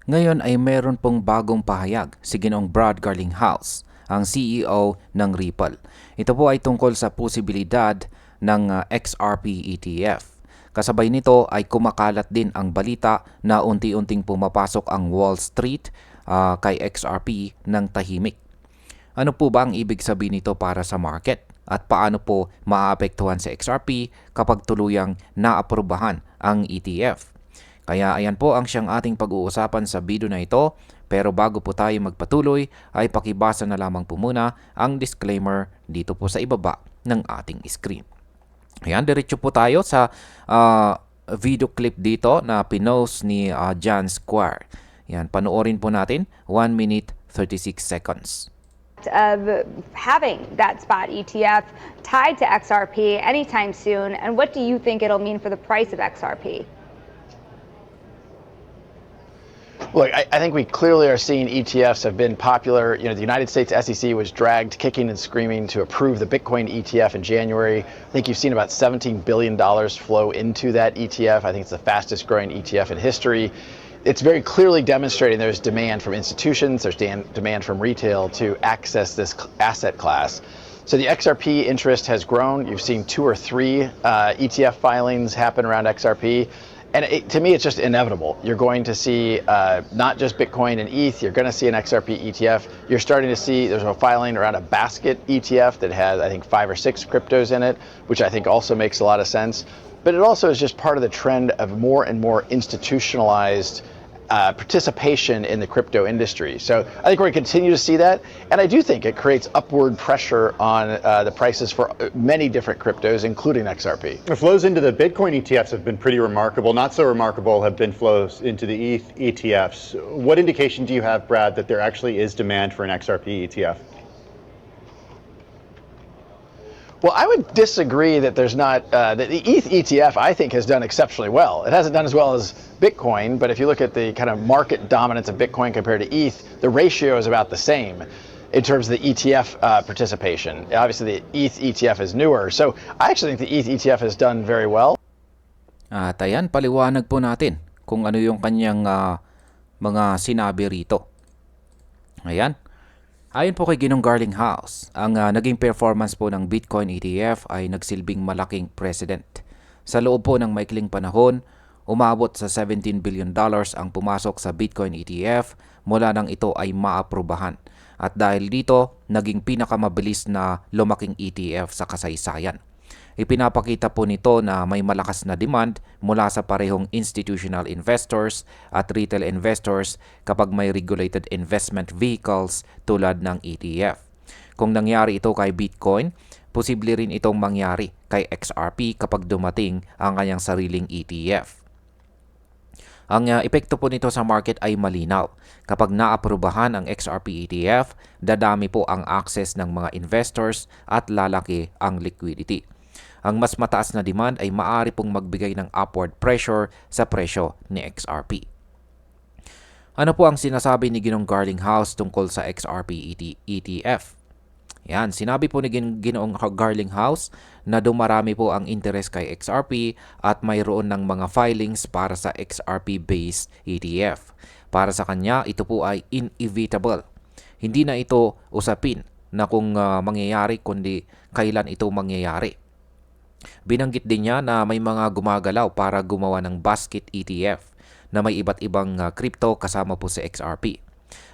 Ngayon ay meron pong bagong pahayag si Ginoong Brad Garlinghouse, ang CEO ng Ripple. Ito po ay tungkol sa posibilidad ng XRP ETF. Kasabay nito ay kumakalat din ang balita na unti-unting pumapasok ang Wall Street kay XRP ng tahimik. Ano po ba ang ibig sabihin nito para sa market? At paano po maaapektuhan sa XRP kapag tuluyang naaprubahan ang ETF? Kaya ayan po ang siyang ating pag-uusapan sa video na ito. Pero bago po tayo magpatuloy ay pakibasa na lamang po muna ang disclaimer dito po sa ibaba ng ating screen. Ayan, diretso po tayo sa video clip dito na pinost ni John Square. Ayan, panoorin po natin 1 minute 36 seconds. Of having that spot ETF tied to XRP anytime soon, and what do you think it'll mean for the price of XRP? Look, I think we clearly are seeing ETFs have been popular. You know, the United States SEC was dragged kicking and screaming to approve the Bitcoin ETF in January. I think you've seen about $17 billion flow into that ETF. I think it's the fastest growing ETF in history. It's very clearly demonstrating there's demand from institutions, there's demand from retail to access this asset class. So the XRP interest has grown. You've seen 2 or 3 ETF filings happen around XRP. And to me, it's just inevitable. You're going to see not just Bitcoin and ETH, you're going to see an XRP ETF. You're starting to see there's a filing around a basket ETF that has, I think, 5 or 6 cryptos in it, which I think also makes a lot of sense. But it also is just part of the trend of more and more institutionalized participation in the crypto industry. So I think we're going to continue to see that. And I do think it creates upward pressure on the prices for many different cryptos, including XRP. The flows into the Bitcoin ETFs have been pretty remarkable. Not so remarkable have been flows into the ETH ETFs. What indication do you have, Brad, that there actually is demand for an XRP ETF? Well, I would disagree that there's not, that the ETH ETF, I think, has done exceptionally well. It hasn't done as well as Bitcoin, but if you look at the kind of market dominance of Bitcoin compared to ETH, the ratio is about the same in terms of the ETF participation. Obviously, the ETH ETF is newer. So I actually think the ETH ETF has done very well. At ayan, paliwanag po natin kung ano yung kanyang mga sinabi rito. Ayan. Ayon po kay Ginoong Garlinghouse, ang naging performance po ng Bitcoin ETF ay nagsilbing malaking precedent. Sa loob po ng maikling panahon, umabot sa $17 billion ang pumasok sa Bitcoin ETF mula nang ito ay maaprubahan. At dahil dito, naging pinakamabilis na lumaking ETF sa kasaysayan. Ipinapakita po nito na may malakas na demand mula sa parehong institutional investors at retail investors kapag may regulated investment vehicles tulad ng ETF. Kung nangyari ito kay Bitcoin, posible rin itong mangyari kay XRP kapag dumating ang kanyang sariling ETF. Ang epekto po nito sa market ay malinaw. Kapag naaprubahan ang XRP ETF, dadami po ang access ng mga investors at lalaki ang liquidity. Ang mas mataas na demand ay maaari pong magbigay ng upward pressure sa presyo ni XRP. Ano po ang sinasabi ni Ginoong Garlinghouse tungkol sa XRP ETF? Yan, sinabi po ni Ginoong Garlinghouse na dumarami po ang interest kay XRP at mayroon ng mga filings para sa XRP-based ETF. Para sa kanya, ito po ay inevitable. Hindi na ito usapin na kung mangyayari kundi kailan ito mangyayari. Binanggit din niya na may mga gumagalaw para gumawa ng basket ETF na may iba't ibang crypto kasama po sa XRP.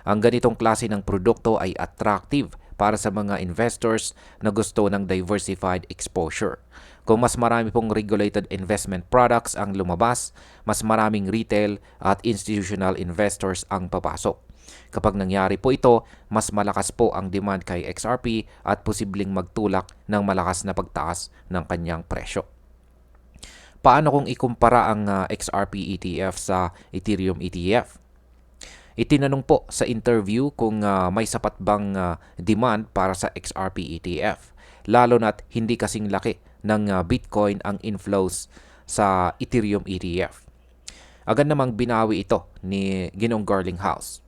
Ang ganitong klase ng produkto ay attractive para sa mga investors na gusto ng diversified exposure. Kung mas marami pong regulated investment products ang lumabas, mas maraming retail at institutional investors ang papasok. Kapag nangyari po ito, mas malakas po ang demand kay XRP at posibleng magtulak ng malakas na pagtaas ng kanyang presyo. Paano kung ikumpara ang XRP ETF sa Ethereum ETF? Itinanong po sa interview kung may sapat bang demand para sa XRP ETF, lalo na't hindi kasing laki ng Bitcoin ang inflows sa Ethereum ETF. Agad namang binawi ito ni Ginoong Garlinghouse.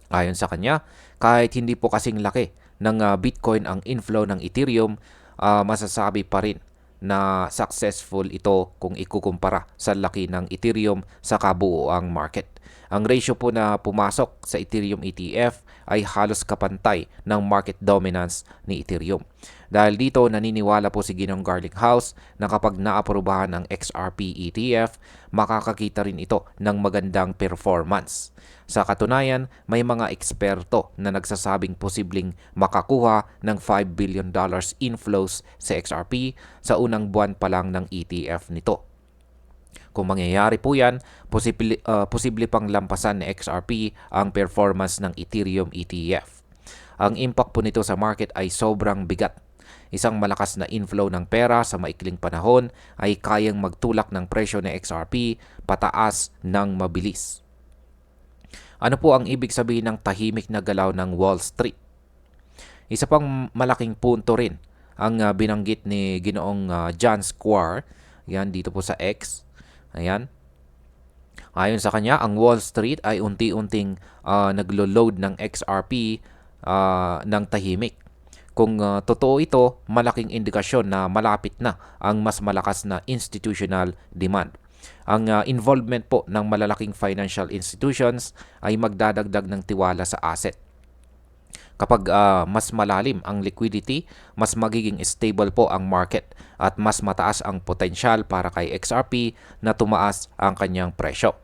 Ayon sa kanya, kahit hindi po kasing laki ng Bitcoin ang inflow ng Ethereum, masasabi pa rin na successful ito kung ikukumpara sa laki ng Ethereum sa kabuuang market. Ang ratio po na pumasok sa Ethereum ETF ay halos kapantay ng market dominance ni Ethereum. Dahil dito, naniniwala po si Ginong Garlinghouse na kapag naaprubahan ang XRP ETF, makakakita rin ito ng magandang performance. Sa katunayan, may mga eksperto na nagsasabing posibleng makakuha ng $5 billion inflows sa XRP sa unang buwan pa lang ng ETF nito. Kung mangyayari po yan, posible pang lampasan ni XRP ang performance ng Ethereum ETF. Ang impact po nito sa market ay sobrang bigat. Isang malakas na inflow ng pera sa maikling panahon ay kayang magtulak ng presyo ng XRP pataas ng mabilis. Ano po ang ibig sabihin ng tahimik na galaw ng Wall Street? Isa pang malaking punto rin ang binanggit ni Ginoong John Square, yan dito po sa X. Ayan. Ayon sa kanya, ang Wall Street ay unti-unting naglo-load ng XRP ng tahimik. Kung totoo ito, malaking indikasyon na malapit na ang mas malakas na institutional demand. Ang involvement po ng malalaking financial institutions ay magdadagdag ng tiwala sa asset. Kapag mas malalim ang liquidity, mas magiging stable po ang market at mas mataas ang potensyal para kay XRP na tumaas ang kanyang presyo.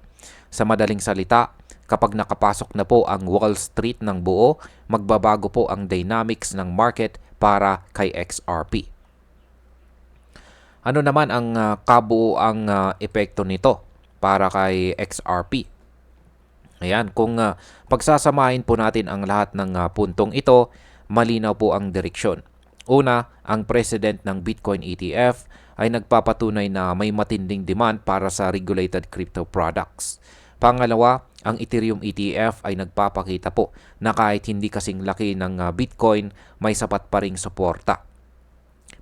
Sa madaling salita, kapag nakapasok na po ang Wall Street ng buo, magbabago po ang dynamics ng market para kay XRP. Ano naman ang kabuuang epekto nito para kay XRP? Ayan, kung pagsasamahin po natin ang lahat ng puntong ito, malinaw po ang direksyon. Una, ang president ng Bitcoin ETF ay nagpapatunay na may matinding demand para sa regulated crypto products. Pangalawa, ang Ethereum ETF ay nagpapakita po na kahit hindi kasing laki ng Bitcoin, may sapat pa ring suporta.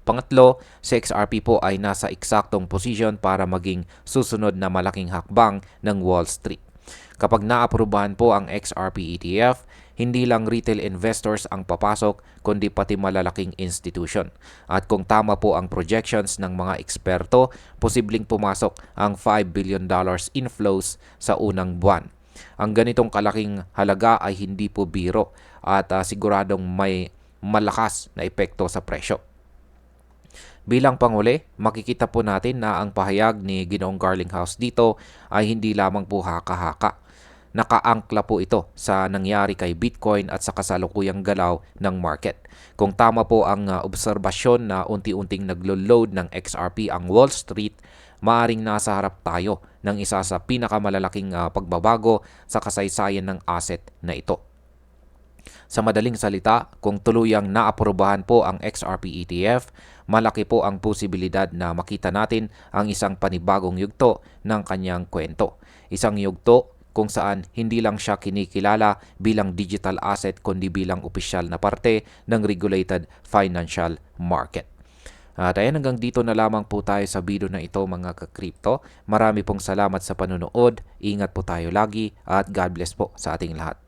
Pangatlo, si XRP po ay nasa eksaktong posisyon para maging susunod na malaking hakbang ng Wall Street. Kapag naaprubahan po ang XRP ETF, hindi lang retail investors ang papasok kundi pati malalaking institution. At kung tama po ang projections ng mga eksperto, posibleng pumasok ang $5 billion inflows sa unang buwan. Ang ganitong kalaking halaga ay hindi po biro at siguradong may malakas na epekto sa presyo. Bilang panghuli, makikita po natin na ang pahayag ni Ginoong Garlinghouse dito ay hindi lamang po haka-haka. Nakaangkla po ito sa nangyari kay Bitcoin at sa kasalukuyang galaw ng market. Kung tama po ang obserbasyon na unti-unting naglo-load ng XRP ang Wall Street, maaring nasa harap tayo ng isa sa pinakamalalaking pagbabago sa kasaysayan ng asset na ito. Sa madaling salita, kung tuluyang naaprubahan po ang XRP ETF, malaki po ang posibilidad na makita natin ang isang panibagong yugto ng kanyang kwento. Isang yugto kung saan hindi lang siya kinikilala bilang digital asset kundi bilang opisyal na parte ng regulated financial market. At ayan, hanggang dito na lamang po tayo sa video na ito mga ka-crypto. Marami pong salamat sa panonood. Ingat po tayo lagi at God bless po sa ating lahat.